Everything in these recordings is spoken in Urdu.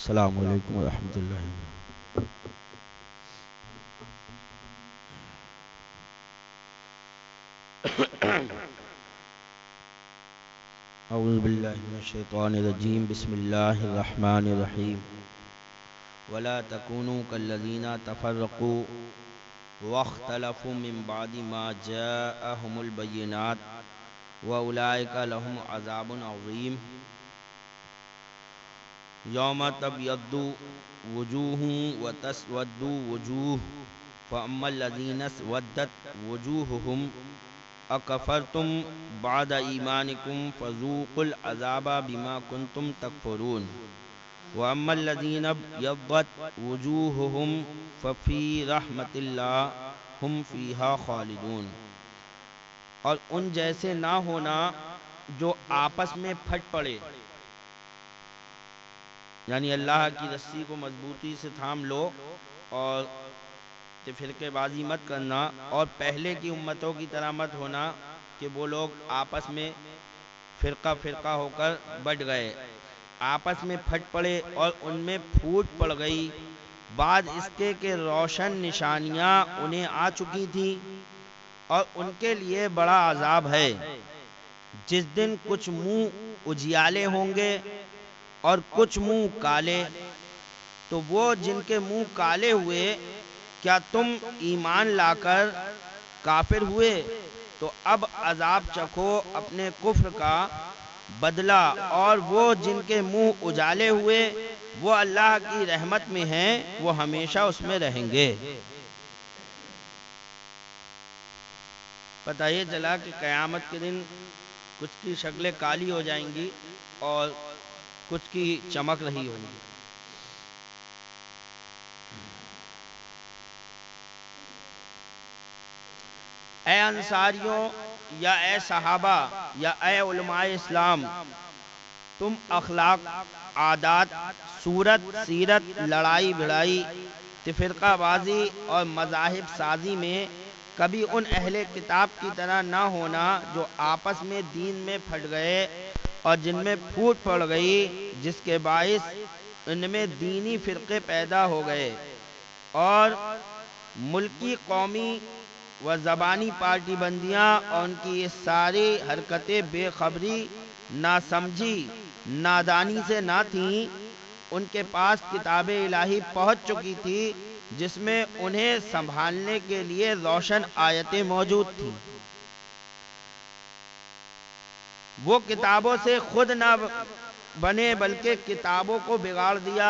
السلام علیکم ورحمۃ اللہ۔ اعوذ باللہ من الشیطان الرجیم، بسم اللہ الرحمن الرحیم۔ ولا تکونوا کالذین تفرقوا واختلفوا من بعد ما جاءهم البینات واولئک لهم عذاب عظیم۔ یوم تبیض وجوہ وتسود وجوہ فاما الذین اسودت وجوہہم اکفرتم بعد ایمانکم فذوقوا العذاب بما کنتم تکفرون واما الذین ابیضت وجوہہم ففی رحمت اللہ ہم فیہا خالدون۔ اور ان جیسے نہ ہونا جو آپس میں پھٹ پڑے، یعنی اللہ کی رسی کو مضبوطی سے تھام لو اور فرقے بازی مت کرنا، اور پہلے کی امتوں کی طرح مت ہونا کہ وہ لوگ آپس میں فرقہ فرقہ ہو کر بٹ گئے، آپس میں پھٹ پڑے اور ان میں پھوٹ پڑ گئی بعد اس کے کہ روشن نشانیاں انہیں آ چکی تھیں، اور ان کے لیے بڑا عذاب ہے۔ جس دن کچھ منہ اجیالے ہوں گے اور کچھ منہ کالے، تو وہ جن کے منہ کالے ہوئے، کیا تم ایمان لا کر کافر ہوئے تو اب عذاب چکھو اپنے کفر کا بدلہ، اور وہ جن کے منہ اجالے ہوئے وہ اللہ کی رحمت میں ہیں، وہ ہمیشہ اس میں رہیں گے۔ پتہ یہ چلا کہ قیامت کے دن کچھ کی شکلیں کالی ہو جائیں گی اور کچھ کی چمک رہی ہوں گی۔ اے انصاریوں یا اے صحابہ یا اے علماء اسلام، تم اخلاق، عادات، صورت، سیرت، لڑائی بھڑائی، تفرقہ بازی اور مذاہب سازی میں کبھی ان اہل کتاب کی طرح نہ ہونا جو آپس میں دین میں پھٹ گئے اور جن میں پھوٹ پڑ گئی، جس کے باعث ان میں دینی فرقے پیدا ہو گئے اور ملکی، قومی و زبانی پارٹی بندیاں اور ان کی یہ ساری حرکتیں بے خبری، ناسمجھی، نادانی سے نہ تھیں۔ ان کے پاس کتاب الہی پہنچ چکی تھی جس میں انہیں سنبھالنے کے لیے روشن آیتیں موجود تھیں۔ وہ کتابوں سے خود نہ بنے بلکہ کتابوں کو بگاڑ دیا،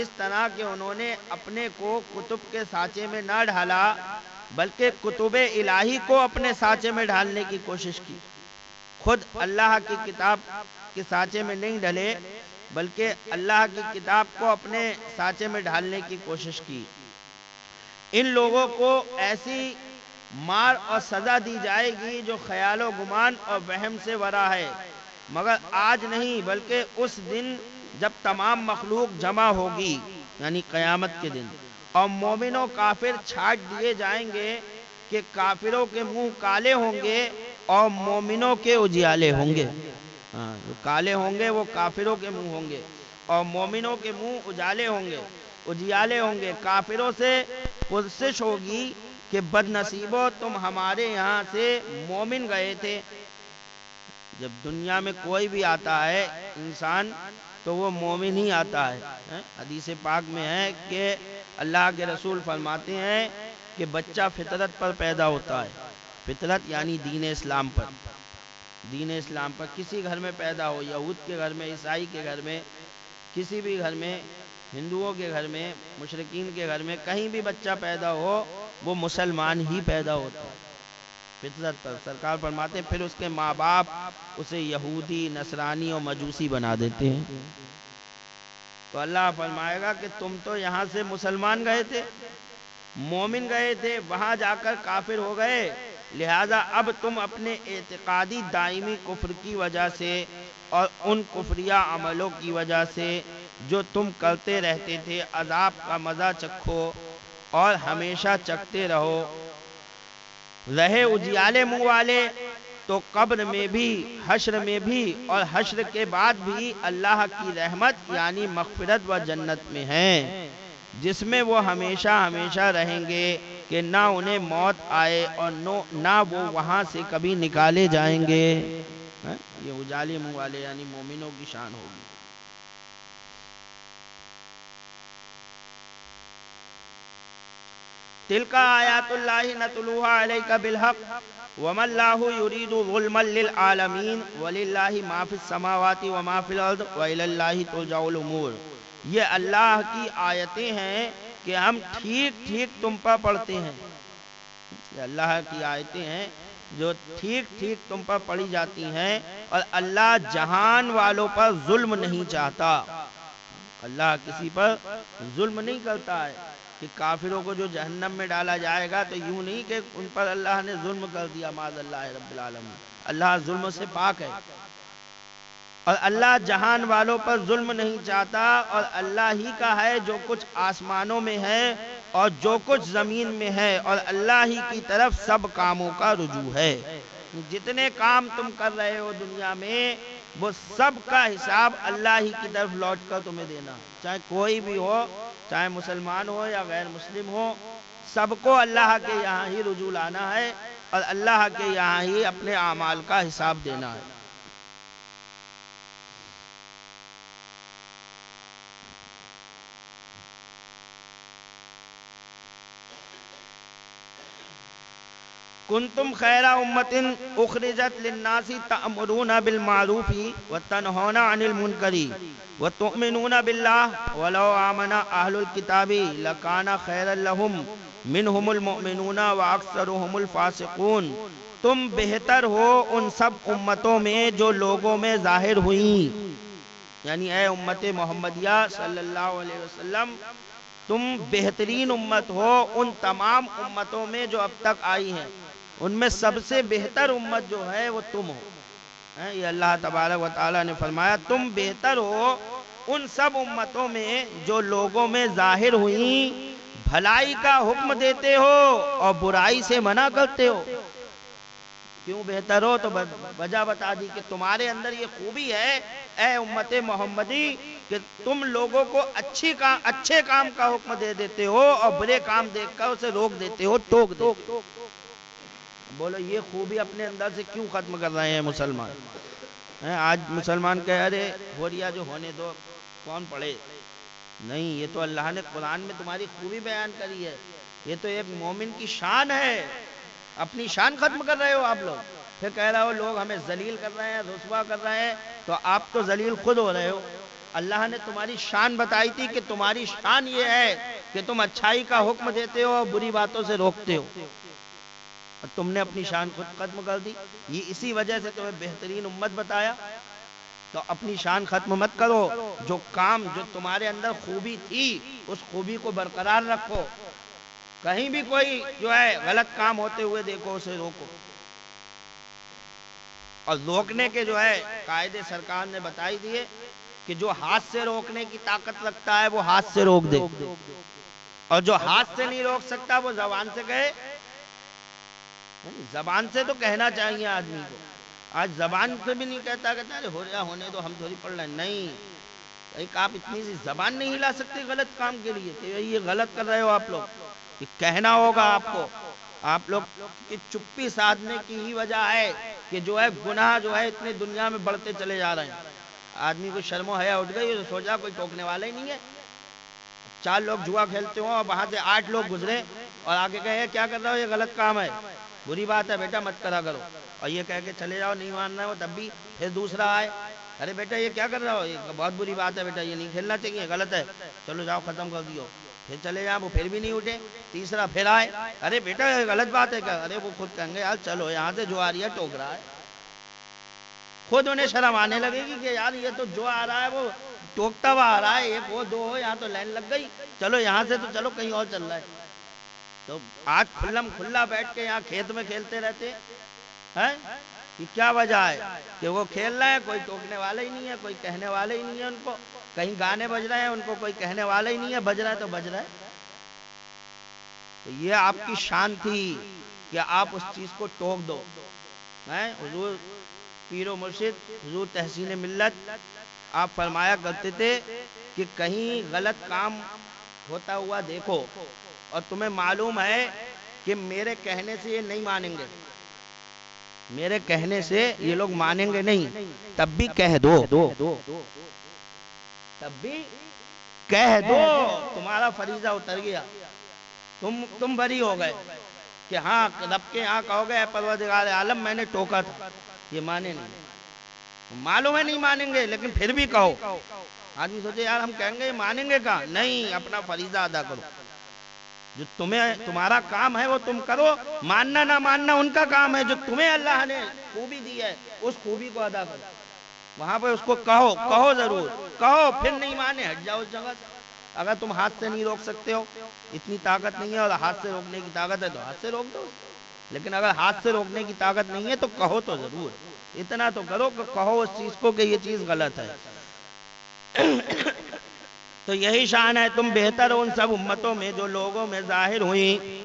اس طرح کہ انہوں نے اپنے کو کتب کے سانچے میں نہ ڈھالا بلکہ کتب الہی کو اپنے سانچے میں ڈھالنے کی کوشش کی۔ خود اللہ کی کتاب کے سانچے میں نہیں ڈھلے بلکہ اللہ کی کتاب کو اپنے سانچے میں ڈھالنے کی کوشش کی۔ ان لوگوں کو ایسی مار اور سزا دی جائے گی جو خیال و گمان اور وہم سے ورا ہے، مگر آج نہیں بلکہ اس دن جب تمام مخلوق جمع ہوگی، یعنی قیامت کے دن، اور مومن و کافر چھانٹ دیے جائیں گے کہ کافروں کے منہ کالے ہوں گے اور مومنوں کے اجیالے ہوں گے۔ جو کالے ہوں گے وہ کافروں کے منہ ہوں گے اور مومنوں کے منہ اجالے ہوں گے، اجیالے ہوں گے۔ کافروں سے پرسش ہوگی کہ بد نصیبو، تم ہمارے یہاں سے مومن گئے تھے۔ جب دنیا میں کوئی بھی آتا ہے انسان تو وہ مومن ہی آتا ہے۔ حدیث پاک میں ہے کہ اللہ کے رسول فرماتے ہیں کہ بچہ فطرت پر پیدا ہوتا ہے، فطرت یعنی دین اسلام پر، دین اسلام پر۔ کسی گھر میں پیدا ہو، یہود کے گھر میں، عیسائی کے گھر میں، کسی بھی گھر میں، ہندوؤں کے گھر میں، مشرکین کے گھر میں، کہیں بھی بچہ پیدا ہو وہ مسلمان ہی پیدا ہوتا ہے فطرت پر۔ سرکار فرماتے ہیں پھر اس کے ماں باپ اسے یہودی، نصرانی اور مجوسی بنا دیتے ہیں۔ تو اللہ فرمائے گا کہ تم تو یہاں سے مسلمان گئے تھے، مومن گئے تھے، وہاں جا کر کافر ہو گئے، لہذا اب تم اپنے اعتقادی دائمی کفر کی وجہ سے اور ان کفریہ عملوں کی وجہ سے جو تم کرتے رہتے تھے عذاب کا مزہ چکھو اور ہمیشہ چکھتے رہو۔ رہے اجیالے منہ والے تو قبر میں بھی، حشر میں بھی اور حشر کے بعد بھی اللہ کی رحمت یعنی مغفرت و جنت میں ہیں، جس میں وہ ہمیشہ ہمیشہ رہیں گے کہ نہ انہیں موت آئے اور نہ وہ وہاں سے کبھی نکالے جائیں گے۔ یہ اجالے منہ والے یعنی مومنوں کی شان ہوگی۔ تلک آیات اللہ نتلوها علیک بالحق وما اللہ یرید ظلما للعالمین وللہ ما فی السماوات وما فی الارض والى اللہ ترجع الامور۔ یہ اللہ کی آیتیں ہیں کہ ہم ٹھیک ٹھیک تم پر پڑھتے ہیں، یہ اللہ کی آیتیں ہیں جو ٹھیک ٹھیک تم پر پڑھی جاتی ہیں، اور اللہ جہان والوں پر ظلم نہیں چاہتا۔ اللہ کسی پر ظلم نہیں کرتا ہے کہ کافروں کو جو جہنم میں ڈالا جائے گا تو یوں نہیں کہ ان پر اللہ نے ظلم کر دیا، معاذ اللہ رب العالمین، اللہ ظلم سے پاک ہے، اور اللہ جہان والوں پر ظلم نہیں چاہتا، اور اللہ ہی کا ہے جو کچھ آسمانوں میں ہے اور جو کچھ زمین میں ہے، اور اللہ ہی کی طرف سب کاموں کا رجوع ہے۔ جتنے کام تم کر رہے ہو دنیا میں وہ سب کا حساب اللہ ہی کی طرف لوٹ کر تمہیں دینا، چاہے کوئی بھی ہو، چاہے مسلمان ہو یا غیر مسلم ہو، سب کو اللہ کے یہاں ہی رجوع لانا ہے اور اللہ کے یہاں ہی اپنے اعمال کا حساب دینا ہے۔ کنتم خیر امت اخرجت للناس تأمرون بالمعروف وتنہون عن المنکر وتؤمنون باللہ ولو آمن اہل الکتاب لکان خیرا لہم منہم المؤمنون واکثرہم الفاسقون۔ تم بہتر ہو ان سب امتوں میں جو لوگوں میں ظاہر ہوئیں، یعنی اے امت محمدیہ صلی اللہ علیہ وسلم تم بہترین امت ہو ان تمام امتوں میں جو اب تک آئی ہیں، ان میں سب سے بہتر امت جو ہے وہ تم ہو۔ یہ اللہ تبارک و تعالیٰ نے فرمایا تم بہتر ہو ان سب امتوں میں جو لوگوں میں ظاہر ہوئیں، بھلائی کا حکم دیتے ہو اور برائی سے منع کرتے ہو۔ کیوں بہتر ہو؟ تو وجہ بتا دی کہ تمہارے اندر یہ خوبی ہے اے امت محمدی کہ تم لوگوں کو اچھے کام کا حکم دے دیتے ہو اور برے کام دیکھ کر اسے روک دیتے ہو، ٹوک دیتے ہو۔ بولو یہ خوبی اپنے اندر سے کیوں ختم کر رہے ہیں مسلمان؟ آج مسلمان کہہ رہے ہوریا جو ہونے دو، کون پڑھے؟ نہیں، یہ تو اللہ نے قرآن میں تمہاری خوبی بیان کری ہے، یہ تو ایک مومن کی شان ہے، اپنی شان ختم کر رہے ہو آپ لوگ، پھر کہہ رہے ہو لوگ ہمیں ذلیل کر رہے ہیں، رسوا کر رہے ہیں، تو آپ تو ذلیل خود ہو رہے ہو۔ اللہ نے تمہاری شان بتائی تھی کہ تمہاری شان یہ ہے کہ تم اچھائی کا حکم دیتے ہو اور بری باتوں سے روکتے ہو، اور تم نے اپنی شان خود ختم کر دی۔ یہ اسی وجہ سے تمہیں بہترین امت بتایا، تو اپنی شان ختم مت کرو، جو کام جو تمہارے اندر خوبی تھی اس خوبی کو برقرار رکھو، کہیں بھی کوئی جو ہے غلط کام ہوتے ہوئے دیکھو اسے روکو، اور روکنے کے جو ہے قاعدے سرکار نے بتائی دیے کہ جو ہاتھ سے روکنے کی طاقت رکھتا ہے وہ ہاتھ سے روک دے، اور جو ہاتھ سے نہیں روک سکتا وہ زبان سے کہے۔ زبان سے تو کہنا چاہیے آدمی کو، آج زبان سے بھی نہیں کہتا، کہتا ہے ہو رہا ہونے دو ہم تھوڑی پڑھ رہے ہیں۔ نہیں، ایک آپ اتنی سی زبان نہیں ہلا سکتے غلط کام کے لیے کہ یہ غلط کر رہے ہو آپ لوگ، کہ کہنا ہوگا آپ کو۔ آپ لوگ کی چپی سادھنے کی ہی وجہ ہے کہ جو ہے گناہ جو ہے اتنے دنیا میں بڑھتے چلے جا رہے ہیں، آدمی کو شرم و حیا اٹھ گئی تو سوچا کوئی ٹوکنے والا ہی نہیں ہے۔ 4 لوگ جوا کھیلتے ہوں اور وہاں سے 8 لوگ گزرے اور آگے کہے کیا کر رہا ہو، یہ غلط کام ہے، بری بات ہے بیٹا مت کرا کرو، اور یہ کہہ کے چلے جاؤ، نہیں ماننا ہو تب بھی پھر دوسرا آئے، ارے بیٹا یہ کیا کر رہا ہو، یہ بہت بری بات ہے بیٹا، یہ نہیں کھیلنا چاہیے، غلط ہے، چلو جاؤ ختم کر دیو، پھر چلے جاؤ، وہ پھر بھی نہیں اٹھے، تیسرا پھر آئے، ارے بیٹا یہ غلط بات ہے کیا، ارے وہ خود کہیں گے یار چلو یہاں سے جو آ رہی ہے ٹوک رہا ہے، خود انہیں شرم آنے لگے گی کہ یار یہ تو جو آ رہا ہے وہ ٹوکتا ہوا آ رہا ہے، ایک وہ دو ہو، یہاں تو لائن لگ گئی، چلو یہاں سے تو چلو کہیں اور چل رہا ہے۔ تو آج کھلم کھلا بیٹھ کے یہاں کھیت میں کھیلتے رہتے ہیں، یہ کیا وجہ ہے کہ وہ کھیل رہے ہیں، کوئی ٹوکنے والا ہی نہیں ہے، کوئی کہنے والا ہی نہیں ہے ان کو، کہیں گانے بج رہے ہیں ان کو کوئی کہنے والا ہی نہیں ہے، بج رہا ہے تو بج رہا ہے۔ تو یہ آپ کی شان تھی کہ آپ اس چیز کو ٹوک دو، حضور پیر و مرشد حضور تحسین ملت آپ فرمایا کرتے تھے کہ کہیں غلط کام ہوتا ہوا دیکھو اور تمہیں معلوم ہے کہ میرے کہنے سے یہ نہیں مانیں گے، میرے کہنے سے یہ لوگ مانیں گے نہیں، تب بھی کہہ دو، تب بھی کہہ دو، تمہارا فریضہ اتر گیا، تم بری ہو گئے کہ ہاں رب کے ہاں کہو گے اے پروردگار عالم میں نے ٹوکا تھا، یہ مانے نہیں، معلوم ہے نہیں مانیں گے لیکن پھر بھی کہو۔ آدمی سوچے یار ہم کہیں گے مانیں گے کہاں، نہیں، اپنا فریضہ ادا کرو، جو تمہارا کام ہے وہ تم کرو، ماننا نہ ماننا ان کا کام ہے، جو تمہیں اللہ نے خوبی دی ہے اس خوبی کو ادا کرو، وہاں پہ اس کو کہو ضرور، کہو، پھر نہیں مانے ہٹ جاؤ اس جگہ سے۔ اگر تم ہاتھ سے نہیں روک سکتے ہو، اتنی طاقت نہیں ہے اور ہاتھ سے روکنے کی طاقت ہے تو ہاتھ سے روک دو، لیکن اگر ہاتھ سے روکنے کی طاقت نہیں ہے تو کہو تو ضرور، اتنا تو کرو کہ کہو اس چیز کو کہ یہ چیز غلط ہے۔ تو یہی شان ہے، تم بہتر ہو ان سب امتوں میں جو لوگوں میں ظاہر ہوئی،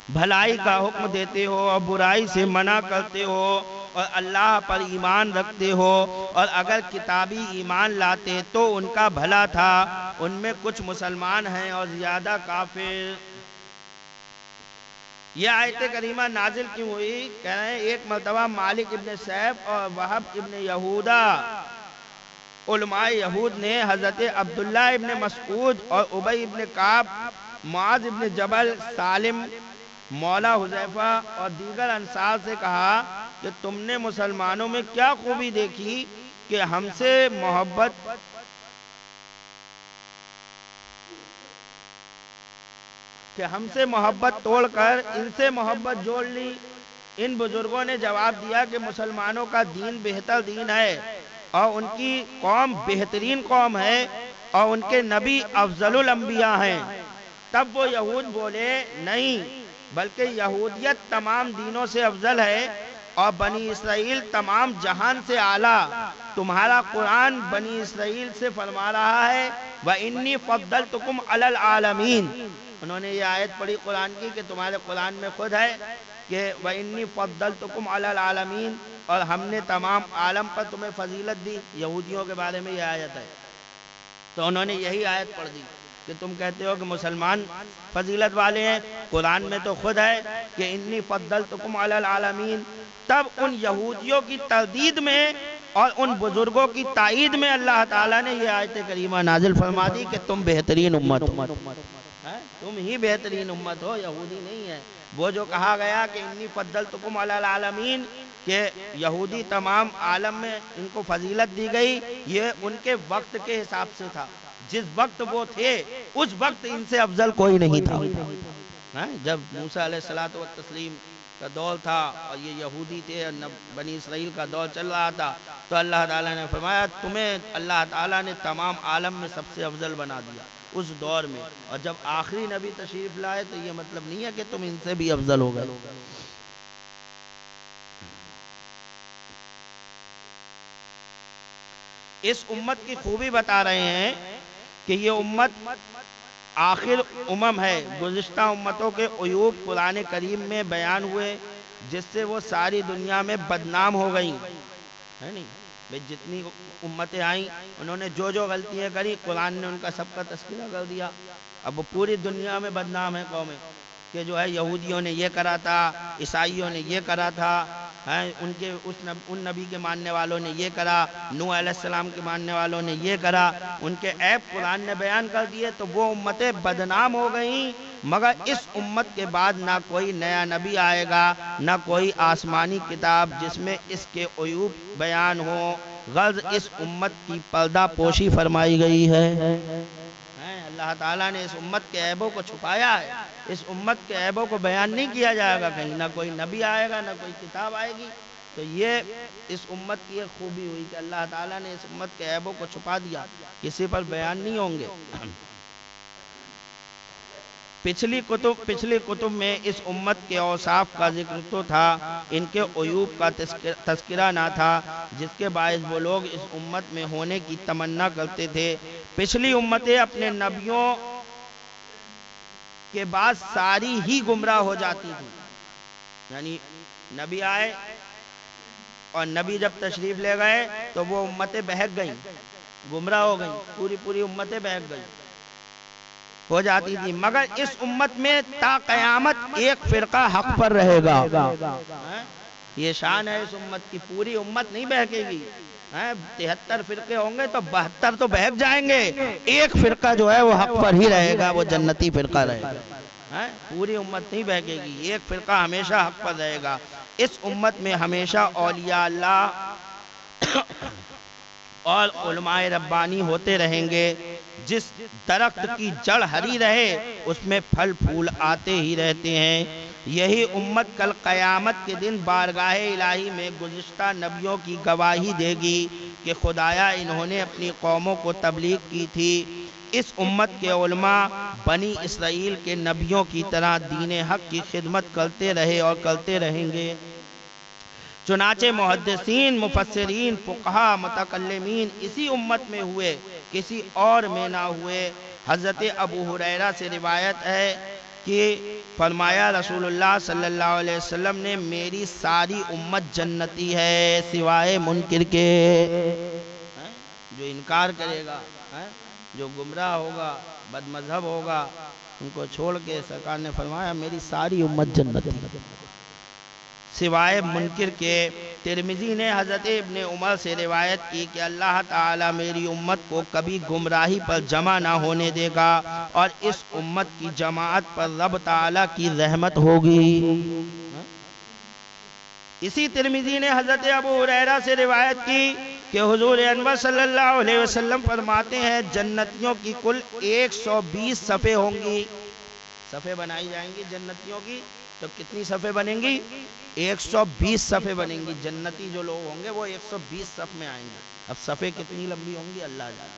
بھلائی کا حکم دیتے ہو اور برائی سے منع کرتے ہو اور اللہ پر ایمان رکھتے ہو، اور اگر کتابی ایمان لاتے تو ان کا بھلا تھا، ان میں کچھ مسلمان ہیں اور زیادہ کافر۔ یہ آیت کریمہ نازل کیوں ہوئی؟ کہہ رہے ہیں ایک مرتبہ مالک ابن سیف اور وہب ابن یہودہ علماء یہود نے حضرت عبداللہ ابن مسعود اور ابی ابن کعب، معاذ ابن جبل، سالم مولا حذیفہ اور دیگر انصار سے کہا کہ تم نے مسلمانوں میں کیا خوبی دیکھی کہ ہم سے محبت توڑ کر ان سے محبت جوڑ لی؟ ان بزرگوں نے جواب دیا کہ مسلمانوں کا دین بہتر دین ہے اور ان کی قوم بہترین قوم ہے اور ان کے نبی افضل الانبیاء ہیں۔ تب وہ یہود بولے نہیں، بلکہ یہودیت تمام دینوں سے افضل ہے اور بنی اسرائیل تمام جہان سے اعلیٰ۔ تمہارا قرآن بنی اسرائیل سے فرما رہا ہے وَإِنِّي فَضَّلْتُكُمْ عَلَى الْعَالَمِينَ۔ انہوں نے یہ آیت پڑھی قرآن کی کہ تمہارے قرآن میں خود ہے کہ وَإِنِّي فَضَّلْتُكُمْ عَلَى الْعَالَمِينَ، اور ہم نے تمام عالم پر تمہیں فضیلت دی۔ یہودیوں کے بارے میں یہ آیت ہے، تو انہوں نے یہی آیت پڑھ دی کہ تم کہتے ہو کہ مسلمان فضیلت والے ہیں، قرآن میں تو خود ہے کہ انی فضلتکم علی العالمین۔ تب ان یہودیوں کی تردید میں اور ان بزرگوں کی تائید میں اللہ تعالیٰ نے یہ آیت کریمہ نازل فرما دی کہ تم بہترین امت ہو، تم ہی بہترین امت ہو، یہودی نہیں ہے۔ وہ جو کہا گیا کہ انی فضلتکم علی العالمین، کہ یہودی تمام عالم میں ان کو فضیلت دی گئی، یہ ان کے وقت کے حساب سے تھا، جس وقت وہ تھے اس وقت ان سے افضل کوئی نہیں تھا۔ جب موسیٰ علیہ السلام کا دور تھا اور یہ یہودی تھے، بنی اسرائیل کا دور چل رہا تھا، تو اللہ تعالیٰ نے فرمایا تمہیں اللہ تعالیٰ نے تمام عالم میں سب سے افضل بنا دیا اس دور میں، اور جب آخری نبی تشریف لائے تو یہ مطلب نہیں ہے کہ تم ان سے بھی افضل ہو گئے۔ اس امت کی خوبی بتا رہے ہیں کہ یہ امت آخر امم ہے، گزشتہ امتوں کے عیوب قرآن کریم میں بیان ہوئے جس سے وہ ساری دنیا میں بدنام ہو گئیں، ہے نہیں؟ جتنی امتیں آئیں انہوں نے جو جو غلطیاں کری قرآن نے ان کا سب کا تذکرہ کر دیا۔ اب وہ پوری دنیا میں بدنام ہے قومیں کہ جو ہے یہودیوں نے یہ کرا تھا، عیسائیوں نے یہ کرا تھا، ان نبی کے ماننے والوں نے یہ کرا، نوح علیہ السلام کے ماننے والوں نے یہ کرا، ان کے عیب قرآن نے بیان کر دیے تو وہ امتیں بدنام ہو گئیں۔ مگر اس امت کے بعد نہ کوئی نیا نبی آئے گا، نہ کوئی آسمانی کتاب جس میں اس کے عیوب بیان ہو، غرض اس امت کی پردہ پوشی فرمائی گئی ہے۔ اللہ تعالیٰ نے اس امت کے عیبوں کو چھپایا ہے، اس امت کے عیبوں کو بیان نہیں کیا جائے گا کہیں، نہ کوئی نبی آئے گا، نہ کوئی کتاب آئے گی۔ تو یہ اس امت کی ایک خوبی ہوئی کہ اللہ تعالیٰ نے اس امت کے عیبوں کو چھپا دیا، کسی پر بیان نہیں ہوں گے۔ پچھلی کتب میں اس امت کے اوصاف کا ذکر تو تھا، ان کے عیوب کا تذکرہ نہ تھا، جس کے باعث وہ لوگ اس امت میں ہونے کی تمنا کرتے تھے۔ پچھلی امتیں اپنے نبیوں کے بعد ساری ہی گمراہ ہو جاتی تھیں، یعنی نبی آئے اور نبی جب تشریف لے گئے تو وہ امتیں بہک گئیں، گمراہ ہو گئیں، پوری امتیں بہک گئیں ہو جاتی تھی، مگر اس امت میں تا قیامت ایک فرقہ حق پر رہے گا۔ یہ شان ہے اس امت کی، پوری امت نہیں بہکے گی، 73 فرقے ہوں گے تو 72 تو بہک جائیں گے، ایک فرقہ جو ہے وہ حق پر ہی رہے گا، وہ جنتی فرقہ رہے گا۔ پوری امت نہیں بہکے گی، ایک فرقہ ہمیشہ حق پر رہے گا۔ اس امت میں ہمیشہ اولیاء اللہ اور علماء ربانی ہوتے رہیں گے۔ جس درخت کی جڑ ہری رہے اس میں پھل پھول آتے ہی رہتے ہیں۔ یہی امت کل قیامت کے دن بارگاہ الہی میں گزشتہ نبیوں کی گواہی دے گی کہ خدایا انہوں نے اپنی قوموں کو تبلیغ کی تھی۔ اس امت کے علماء بنی اسرائیل کے نبیوں کی طرح دین حق کی خدمت کرتے رہے اور کرتے رہیں گے۔ چنانچہ محدثین، مفسرین، فقہاء، متکلمین اسی امت میں ہوئے، کسی اور میں نہ ہوئے۔ حضرت ابو ہریرہ سے روایت ہے کہ فرمایا رسول اللہ صلی اللہ علیہ وسلم نے میری ساری امت جنتی ہے سوائے منکر کے۔ جو انکار کرے گا، جو گمراہ ہوگا، بد مذہب ہوگا، ان کو چھوڑ کے سرکار نے فرمایا میری ساری امت جنتی ہے سوائے منکر کے۔ ترمذی نے حضرت ابن عمر سے روایت کی کہ اللہ تعالیٰ میری امت کو کبھی گمراہی پر جمع نہ ہونے دے گا اور اس امت کی جماعت پر رب تعالیٰ کی رحمت ہوگی۔ اسی ترمذی نے حضرت ابو ہریرہ سے روایت کی کہ حضور انور صلی اللہ علیہ وسلم فرماتے ہیں جنتیوں کی کل 120 صفیں ہوں گی، صفیں بنائی جائیں گی جنتیوں کی، تو کتنی صفیں بنیں گی؟ 120 صفیں بنیں گی۔ جنتی جو لوگ ہوں گے وہ 120 صف میں آئیں گے۔ اب صفیں کتنی لمبی ہوں گی اللہ جانے،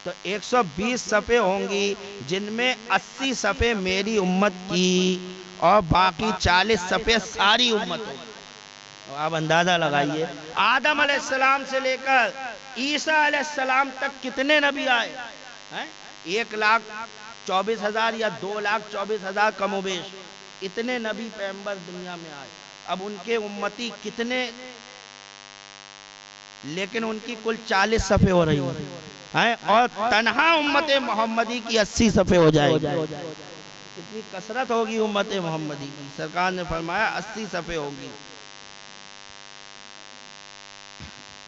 تو 120 صفیں ہوں گی جن میں 80 صفیں میری امت کی اور باقی 40 صفیں ساری امت ہوگی۔ آپ اندازہ لگائیے آدم علیہ السلام سے لے کر عیسیٰ علیہ السلام تک کتنے نبی آئے؟ 1,24,000 یا 2,24,000 کم و بیش، اتنے نبی پیغمبر دنیا میں آئے۔ اب ان کے امتی کتنے، لیکن ان کی کل 40 صفیں ہو رہی ہیں اور تنہا امت محمدی کی 80 صفیں ہو جائے گی۔ اتنی کثرت ہوگی امت محمدی کی، سرکار نے فرمایا 80 صفیں ہوگی۔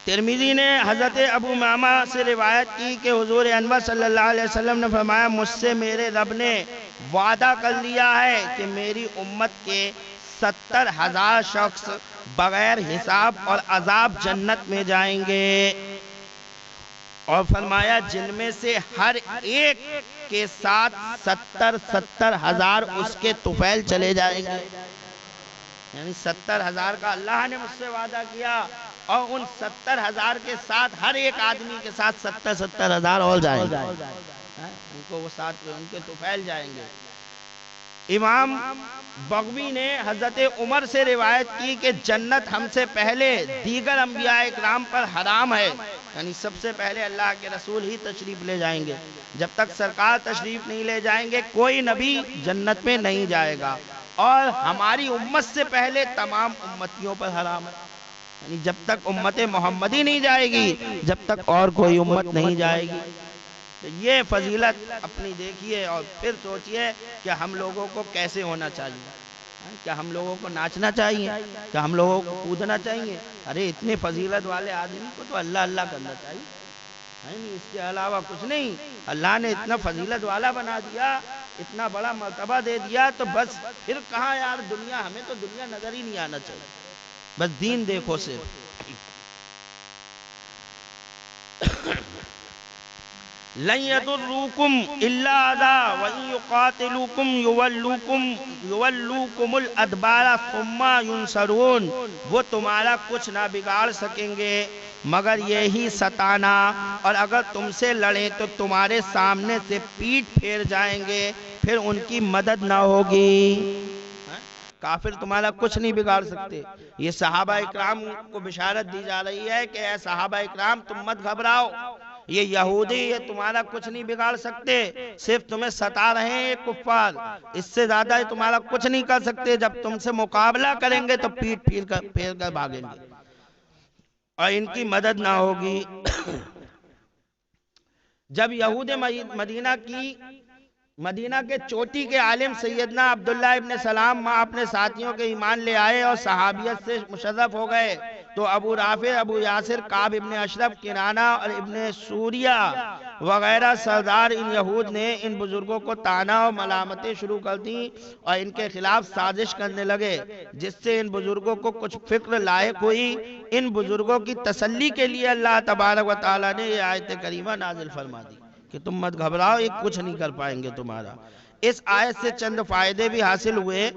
ترمذی نے حضرت ابو امامہ سے روایت کی کہ حضور انور صلی اللہ علیہ وسلم نے فرمایا مجھ سے میرے رب نے وعدہ کر لیا ہے کہ میری امت کے 70,000 شخص بغیر حساب اور عذاب جنت میں جائیں گے، اور فرمایا جن میں سے ہر ایک کے ساتھ 70,000 اس کے طفیل چلے جائیں گے۔ یعنی 70,000 کا اللہ نے مجھ سے وعدہ کیا اور ان 70,000 کے ساتھ ہر ایک آدمی کے ساتھ 70,000 اور جائیں گے، ان کو وہ ساتھ ان کے طفیل جائیں گے۔ امام بغوی نے حضرت عمر سے روایت کی کہ جنت ہم سے پہلے دیگر انبیاء اکرام پر حرام ہے، یعنی سب سے پہلے اللہ کے رسول ہی تشریف لے جائیں گے۔ جب تک سرکار تشریف نہیں لے جائیں گے کوئی نبی جنت میں نہیں جائے گا، اور ہماری امت سے پہلے تمام امتیوں پر حرام ہے، یعنی جب تک امت محمدی نہیں جائے گی جب تک اور کوئی امت نہیں جائے گی۔ تو یہ فضیلت اپنی دیکھیے اور پھر سوچئے کہ ہم لوگوں کو کیسے ہونا چاہیے، کیا ہم لوگوں کو ناچنا چاہیے، کیا ہم لوگوں کو کودنا چاہیے؟ ارے اتنے فضیلت والے آدمی کو تو اللہ اللہ کرنا چاہیے، نہیں اس کے علاوہ کچھ نہیں۔ اللہ نے اتنا فضیلت والا بنا دیا، اتنا بڑا مرتبہ دے دیا، تو بس پھر کہاں یار دنیا، ہمیں تو دنیا نظر ہی نہیں آنا چاہیے، بس دین دیکھو صرف۔ لن يضروكم الا اذى وان يقاتلوكم يولوكم الادبار ثم ينصرون، وہ تمہارا کچھ نہ بگاڑ سکیں گے مگر یہی ستانا، اور اگر تم سے لڑیں تو تمہارے سامنے سے پیٹ پھیر جائیں گے، پھر ان کی مدد نہ ہوگی۔ کافر تمہارا کچھ نہیں بگاڑ سکتے۔ یہ صحابہ اکرام کو بشارت دی جا رہی ہے کہ اے صحابہ اکرام تم مت گھبراؤ، یہ یہودی یہ تمہارا کچھ نہیں بگاڑ سکتے، صرف تمہیں ستا رہے ہیں کفار، اس سے زیادہ تمہارا کچھ نہیں کر سکتے، جب تم سے مقابلہ کریں گے تو پیٹ پھیر کر بھاگیں گے۔ اور ان کی مدد نہ ہوگی۔ جب یہود مدینہ کے چوٹی کے عالم سیدنا عبداللہ ابن سلام ماں اپنے ساتھیوں کے ایمان لے آئے اور صحابیت سے مشرف ہو گئے، تو ابو رافع، ابو یاسر، کعب ابن اشرف، کنانہ اور ابن سوریہ وغیرہ سردار ان یہود نے ان بزرگوں کو طعنہ اور ملامتیں شروع کر دیں اور ان کے خلاف سازش کرنے لگے، جس سے ان بزرگوں کو کچھ فکر لاحق ہوئی۔ ان بزرگوں کی تسلی کے لیے اللہ تبارک و تعالیٰ نے یہ آیت کریمہ نازل فرما دی کہ تم مت گھبراؤ، یہ کچھ نہیں کر پائیں گے تمہارا۔ اس آیت سے چند فائدے بھی حاصل ہوئے۔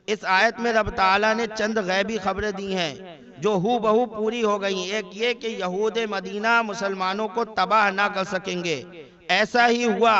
اس آیت میں رب تعالیٰ نے چند غیبی خبریں دی ہیں جو ہو بہو پوری ہو گئی۔ ایک یہ کہ یہود مدینہ مسلمانوں کو تباہ نہ کر سکیں گے، ایسا ہی ہوا،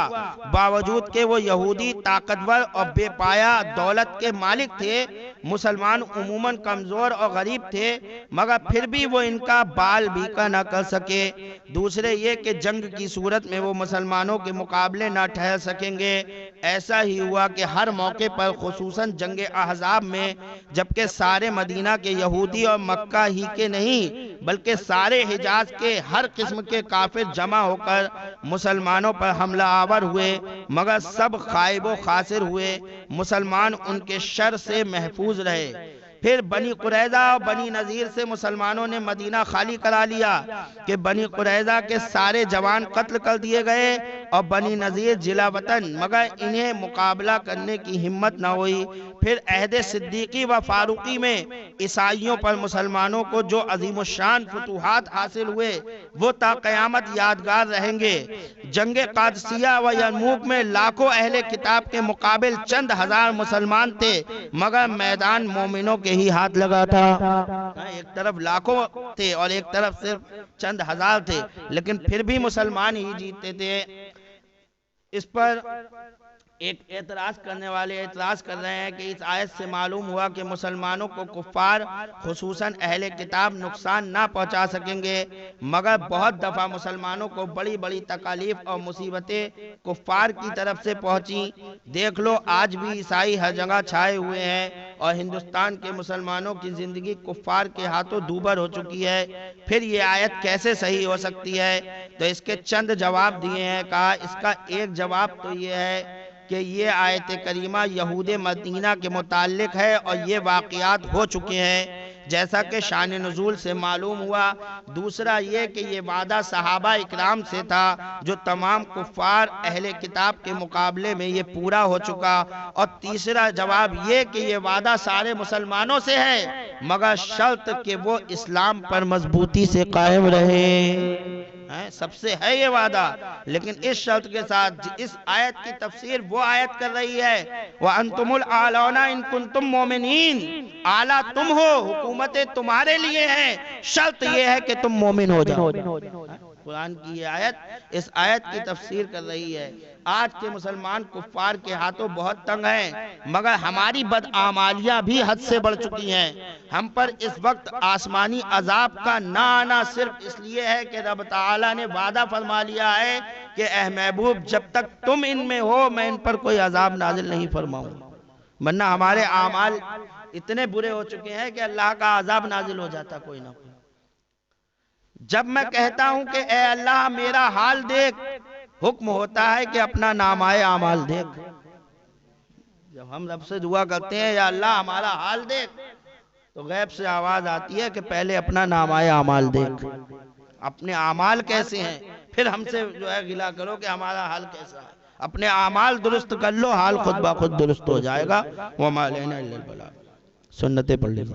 باوجود کہ وہ یہودی طاقتور اور بے پایہ دولت کے مالک تھے۔ مسلمان عموماً کمزور اور غریب تھے، مگر پھر بھی وہ ان کا بال بیکا نہ کر سکے۔ دوسرے یہ کہ جنگ کی صورت میں وہ مسلمانوں کے مقابلے نہ ٹھہر سکیں گے۔ ایسا ہی ہوا کہ ہر موقع پر، خصوصاً جنگ احزاب میں، جبکہ سارے مدینہ کے یہودی اور مکہ ہی کے نہیں بلکہ سارے حجاز کے ہر قسم کے کافر جمع ہو کر مسلمانوں پر حملہ آور ہوئے، مگر سب خائب و خاسر ہوئے۔ مسلمان ان کے شر سے محفوظ رہے۔ پھر بنی قریظہ اور بنی نذیر سے مسلمانوں نے مدینہ خالی کرا لیا کہ بنی قریظہ کے سارے جوان قتل کر دیے گئے اور بنی نذیر جلا وطن، مگر انہیں مقابلہ کرنے کی ہمت نہ ہوئی۔ پھر عہد صدیقی و فاروقی میں عیسائیوں پر مسلمانوں کو جو عظیم الشان فتوحات حاصل ہوئے وہ تا قیامت یادگار رہیں گے۔ جنگ قادسیہ و یرموک میں لاکھوں اہل کتاب کے مقابل چند ہزار مسلمان تھے، مگر میدان مومنوں کے ہی ہاتھ لگا تھا۔ ایک طرف لاکھوں تھے اور ایک طرف صرف چند ہزار تھے، لیکن پھر بھی مسلمان ہی جیتے تھے۔ اس پر ایک اعتراض کرنے والے اعتراض کر رہے ہیں کہ اس آیت سے معلوم ہوا کہ مسلمانوں کو کفار خصوصاً اہل کتاب نقصان نہ پہنچا سکیں گے، مگر بہت دفعہ مسلمانوں کو بڑی بڑی تکالیف اور مصیبتیں کفار کی طرف سے پہنچی۔ دیکھ لو آج بھی عیسائی ہر جگہ چھائے ہوئے ہیں اور ہندوستان کے مسلمانوں کی زندگی کفار کے ہاتھوں دوبر ہو چکی ہے۔ پھر یہ آیت کیسے صحیح ہو سکتی ہے؟ تو اس کے چند جواب دیے ہیں۔ کہا اس کا ایک جواب تو یہ ہے کہ یہ آیت کریمہ یہود مدینہ کے متعلق ہے اور یہ واقعات ہو چکے ہیں جیسا کہ شان نزول سے معلوم ہوا۔ دوسرا یہ کہ یہ وعدہ صحابہ اکرام سے تھا جو تمام کفار اہل کتاب کے مقابلے میں یہ پورا ہو چکا۔ اور تیسرا جواب یہ کہ یہ وعدہ سارے مسلمانوں سے ہے، مگر شرط کہ وہ اسلام پر مضبوطی سے قائم رہے۔ سب سے ہے یہ وعدہ، لیکن اس شرط کے ساتھ اس آیت کی تفسیر وہ آیت کر رہی ہے وَأَنْتُمُ الْأَعْلَوْنَ إِن كُنْتُمْ مُؤْمِنِينَ، اعلیٰ تم ہو، حکومتیں تمہارے لیے ہیں، شرط یہ ہے کہ تم مومن ہو جاؤ۔ قرآن کی یہ آیت اس آیت کی تفسیر کر رہی ہے۔ آج کے مسلمان کفار کے ہاتھوں بہت تنگ ہیں، مگر ہماری بدعمالیاں بھی حد سے بڑھ چکی ہیں۔ ہم پر اس وقت آسمانی عذاب کا نہ آنا صرف اس لیے ہے کہ رب تعالیٰ نے وعدہ فرما لیا ہے کہ اے محبوب جب تک تم ان میں ہو میں ان پر کوئی عذاب نازل نہیں فرماؤں، ورنہ ہمارے اعمال اتنے برے ہو چکے ہیں کہ اللہ کا عذاب نازل ہو جاتا کوئی نہ کوئی۔ جب میں کہتا ہوں کہ اے اللہ میرا حال دیکھ، حکم ہوتا ہے کہ اپنا نامہ اعمال دیکھ۔ جب ہم رب سے دعا کرتے ہیں یا اللہ ہمارا حال دیکھ، تو غیب سے آواز آتی ہے کہ پہلے اپنا نامہ اعمال دیکھ، اپنے اعمال کیسے ہیں، پھر ہم سے جو ہے گلا کرو کہ ہمارا حال کیسا ہے۔ اپنے اعمال درست کر لو، حال خود بخود درست ہو جائے گا۔ وَمَا عَلَيْنَا إِلَّا الْبَلَاغُ۔ سنتیں پڑھ لیں۔